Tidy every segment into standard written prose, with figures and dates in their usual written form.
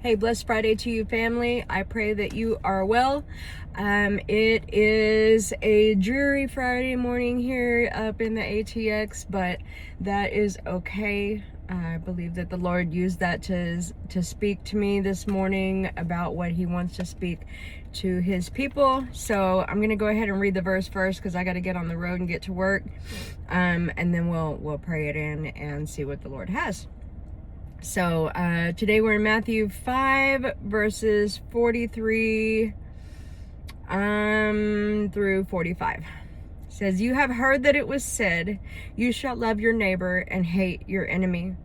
Hey, blessed Friday to you, family. I pray that you are well. It is a dreary Friday morning here up in the ATX, but that is okay. I believe that the Lord used that to speak to me this morning about what He wants to speak to His people. So I'm gonna go ahead and read the verse first because I got to get on the road and get to work, and then we'll pray it in and see what the Lord has. So today we're in Matthew 5 verses 43 through 45. It says, "You have heard that it was said, you shall love your neighbor and hate your enemy.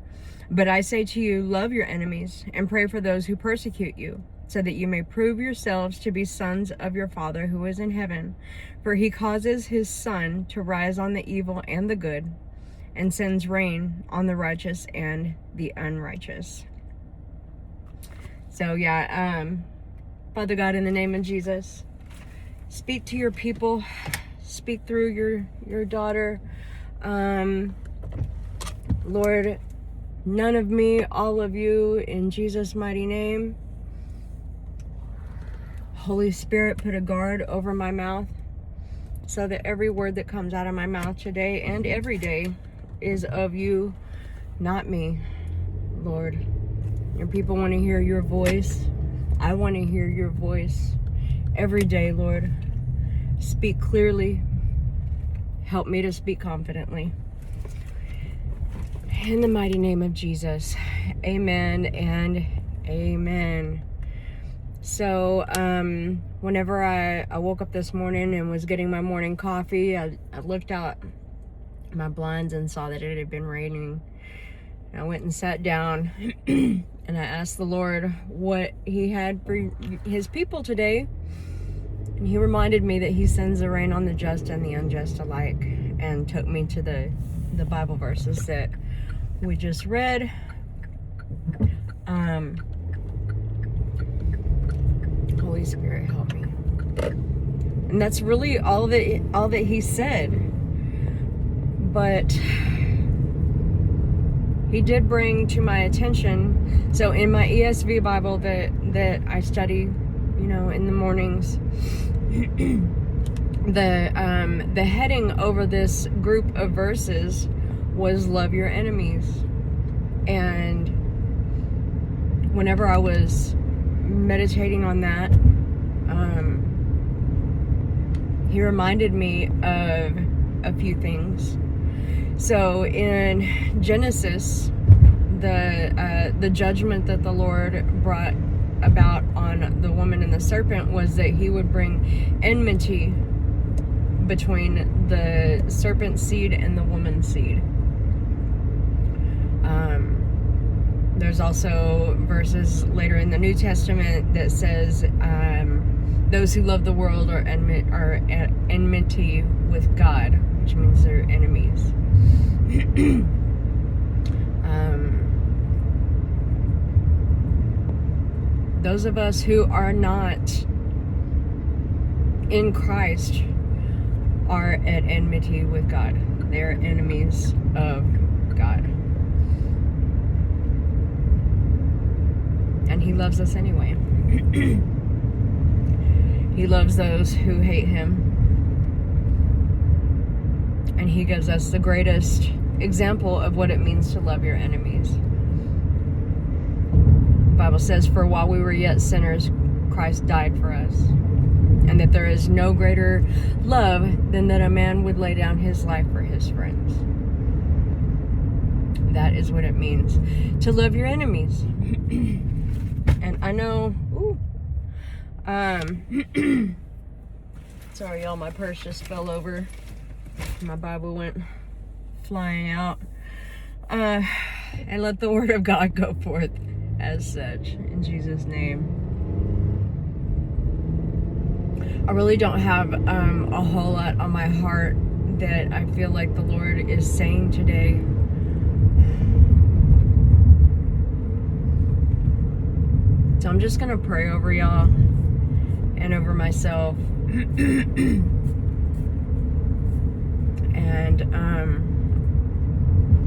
But I say to you, love your enemies and pray for those who persecute you, so that you may prove yourselves to be sons of your Father who is in heaven. For He causes His sun to rise on the evil and the good, and sends rain on the righteous and the unrighteous." So Father God, in the name of Jesus, speak to your people, speak through your daughter. Lord, none of me, all of you, in Jesus' mighty name. Holy Spirit, put a guard over my mouth so that every word that comes out of my mouth today and every day is of you, not me. Lord, your people want to hear your voice. I want to hear your voice every day, Lord. Speak clearly. Help me to speak confidently. In the mighty name of Jesus, amen and amen. So whenever I woke up this morning and was getting my morning coffee, I looked out my blinds and saw that it had been raining. And I went and sat down and I asked the Lord what He had for His people today. And He reminded me that He sends the rain on the just and the unjust alike, and took me to the Bible verses that we just read. Holy Spirit, help me. And that's really all that He said. But He did bring to my attention, so in my ESV Bible that I study, in the mornings, the heading over this group of verses was love your enemies. And whenever I was meditating on that, He reminded me of a few things. So in Genesis, the judgment that the Lord brought about on the woman and the serpent was that He would bring enmity between the serpent's seed and the woman's seed. There's also verses later in the New Testament that says those who love the world are at enmity with God, which means they're enemies. Those of us who are not in Christ are at enmity with God. They're enemies of God. And He loves us anyway. He loves those who hate Him. And He gives us the greatest example of what it means to love your enemies. The Bible says, "For while we were yet sinners, Christ died for us. And that there is no greater love than that a man would lay down his life for his friends." That is what it means to love your enemies. And I know, sorry y'all, my purse just fell over. My Bible went flying out. And let the word of God go forth as such, in Jesus' name. I really don't have a whole lot on my heart that I feel like the Lord is saying today. So I'm just gonna pray over y'all and over myself. And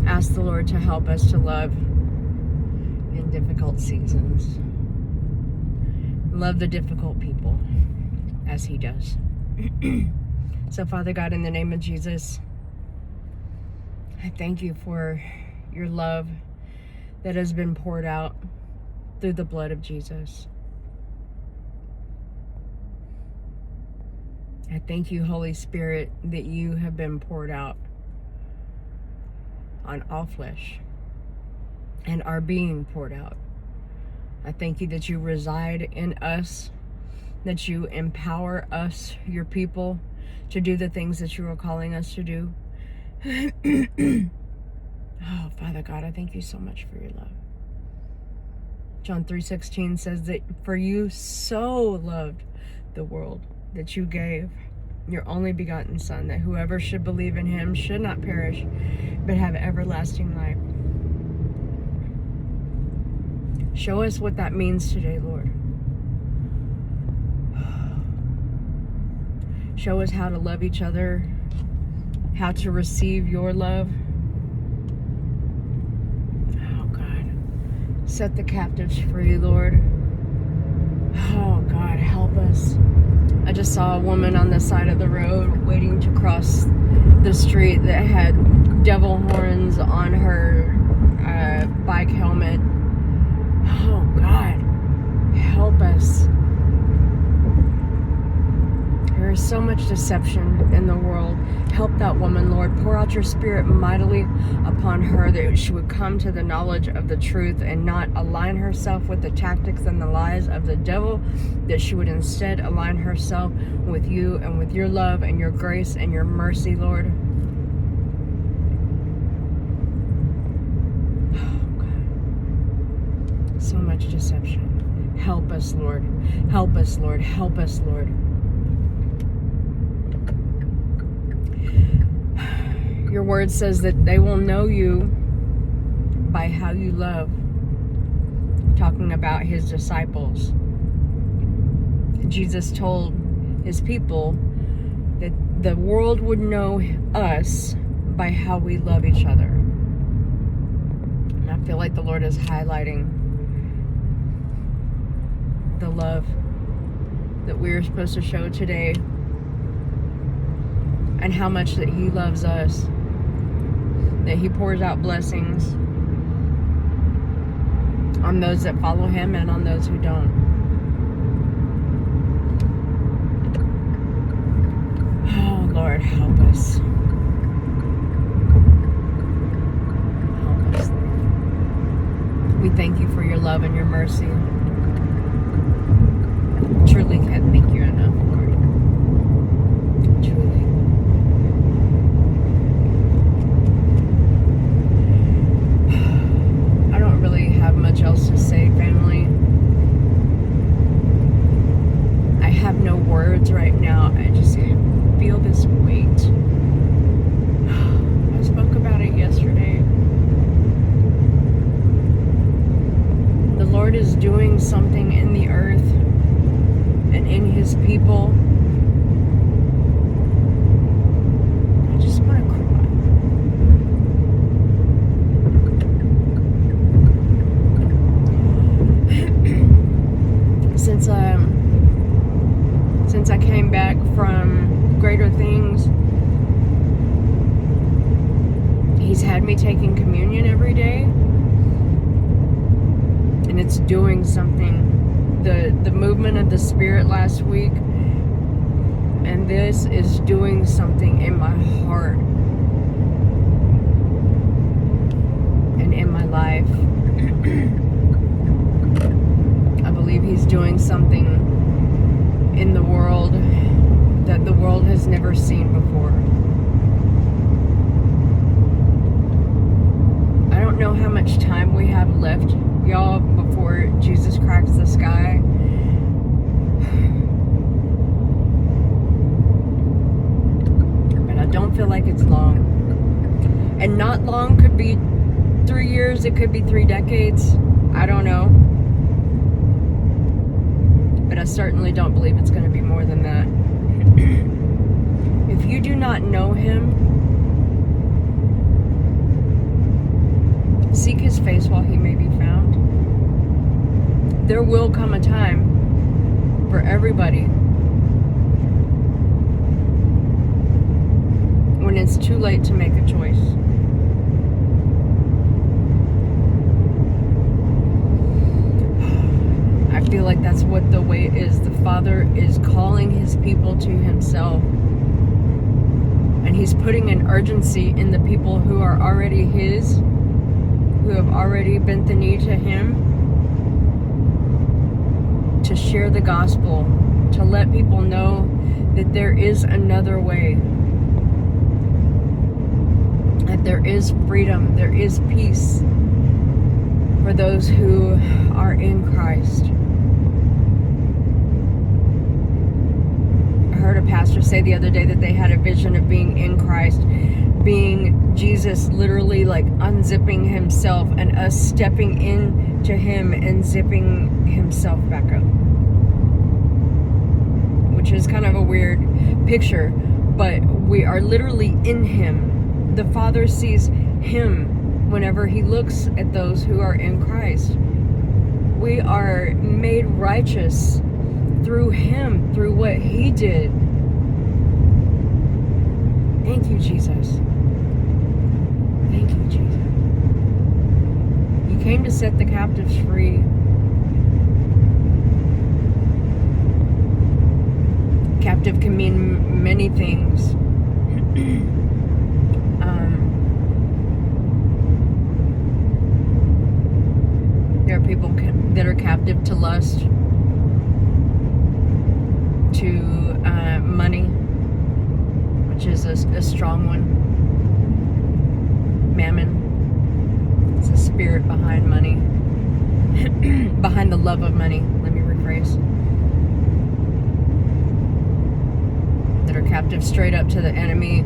ask the Lord to help us to love in difficult seasons. Love the difficult people as he does. So, Father God, in the name of Jesus, I thank you for your love that has been poured out through the blood of Jesus. I thank you, Holy Spirit, that you have been poured out on all flesh and are being poured out. I thank you that you reside in us, that you empower us, your people, to do the things that you are calling us to do. Oh, Father God, I thank you so much for your love. John 3:16 says that for you so loved the world that you gave your only begotten Son, that whoever should believe in him should not perish, but have everlasting life. Show us what that means today, Lord. Show us how to love each other, how to receive your love. Oh, God. Set the captives free, Lord. Oh, God, help us. I just saw a woman on the side of the road waiting to cross the street that had devil horns on her bike helmet. Oh, God, help us. There is so much deception in the world. Help that woman, Lord. Pour out your Spirit mightily upon her, that she would come to the knowledge of the truth and not align herself with the tactics and the lies of the devil, that she would instead align herself with you and with your love and your grace and your mercy, Lord. Oh, God. So much deception. Help us, Lord. Help us, Lord. Help us, Lord. Your word says that they will know you by how you love. Talking about his disciples. Jesus told his people that the world would know us by how we love each other. And I feel like the Lord is highlighting the love that we are supposed to show today, and how much that he loves us, that he pours out blessings on those that follow him and on those who don't. Oh, Lord, help us. Help us, Lord. We thank you for your love and your mercy. Truly can't thank you enough, Lord. Truly. I don't really have much else to say, family. I have no words right now. I just feel this weight. I spoke about it yesterday. The Lord is doing something in the earth and in his people. I just want to cry. Since I came back from Greater Things, he's had me taking communion every day, and it's doing something. The movement of the Spirit last week, and this is doing something in my heart and in my life. I believe he's doing something in the world that the world has never seen before. I don't know how much time we have left, y'all, before Jesus cracks the sky. But I don't feel like it's long. And not long could be 3 years, it could be 3 decades. I don't know. But I certainly don't believe it's going to be more than that. If you do not know him, seek his face while he may be found. There will come a time for everybody. When it's too late to make a choice. I feel like that's what the way is. The Father is calling his people to himself. And he's putting an urgency in the people who are already his, who have already bent the knee to him, to share the gospel, to let people know that there is another way. That there is freedom, there is peace for those who are in Christ. I heard a pastor say the other day that they had a vision of being in Christ, being Jesus literally like unzipping himself and us stepping into him and zipping himself back up. Which is kind of a weird picture, but we are literally in him. The Father sees him whenever he looks at those who are in Christ. We are made righteous through him, through what he did. Thank you, Jesus. Thank you, Jesus. You came to set the captives free. Captive can mean many things. There are people that are captive to lust, to money, which is a strong one. Mammon. It's the spirit behind money. Behind the love of money. Let me rephrase. That are captive straight up to the enemy.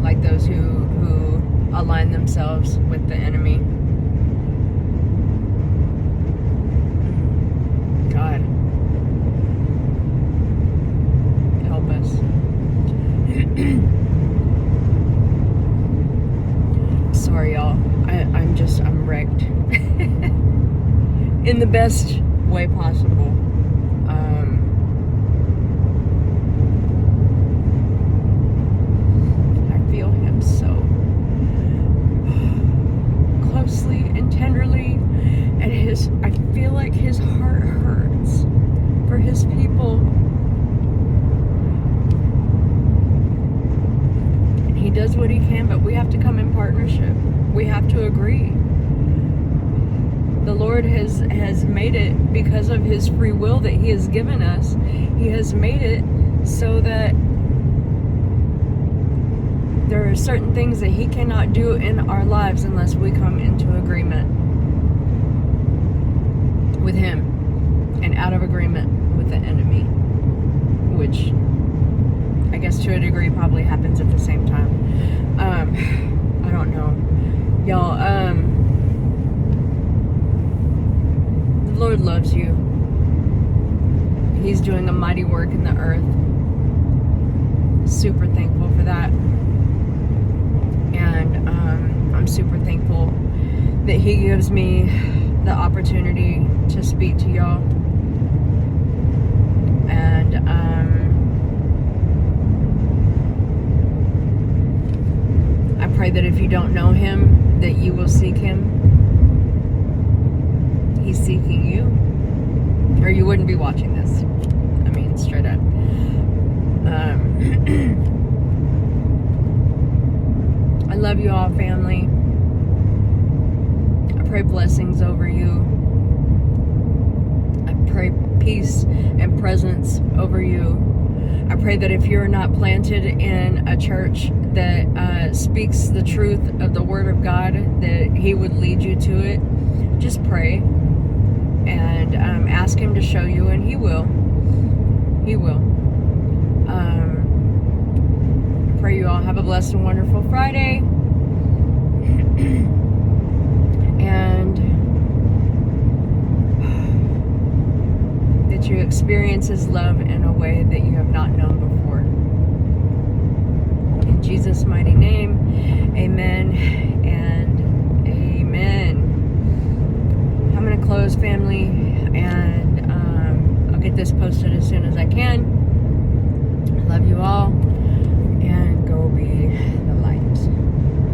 Like those who align themselves with the enemy. God, help us. Sorry, y'all. I'm wrecked. In the best way possible. I feel him so closely and tenderly, and I feel like his heart hurts for his people. And he does what he can, but we have to come in partnership. We have to agree. The Lord has made it, because of his free will that he has given us, he has made it so that there are certain things that he cannot do in our lives unless we come into agreement with him and out of agreement with the enemy, which I guess to a degree probably happens at the same time. I don't know. Y'all, the Lord loves you. He's doing a mighty work in the earth. Super thankful for that. And I'm super thankful that he gives me the opportunity to speak to y'all. And I pray that if you don't know him, that you will seek him. He's seeking you, or you wouldn't be watching this. I mean, straight up. I love you all, family. I pray blessings over you. I pray peace and presence over you. I pray that if you're not planted in a church that speaks the truth of the Word of God, that he would lead you to it. Just pray and ask him to show you, and he will. He will. I pray you all have a blessed and wonderful Friday. And that you experience his love in a way that you have not known before. In Jesus' mighty name, amen and amen. How Rose family, and I'll get this posted as soon as I can. I love you all.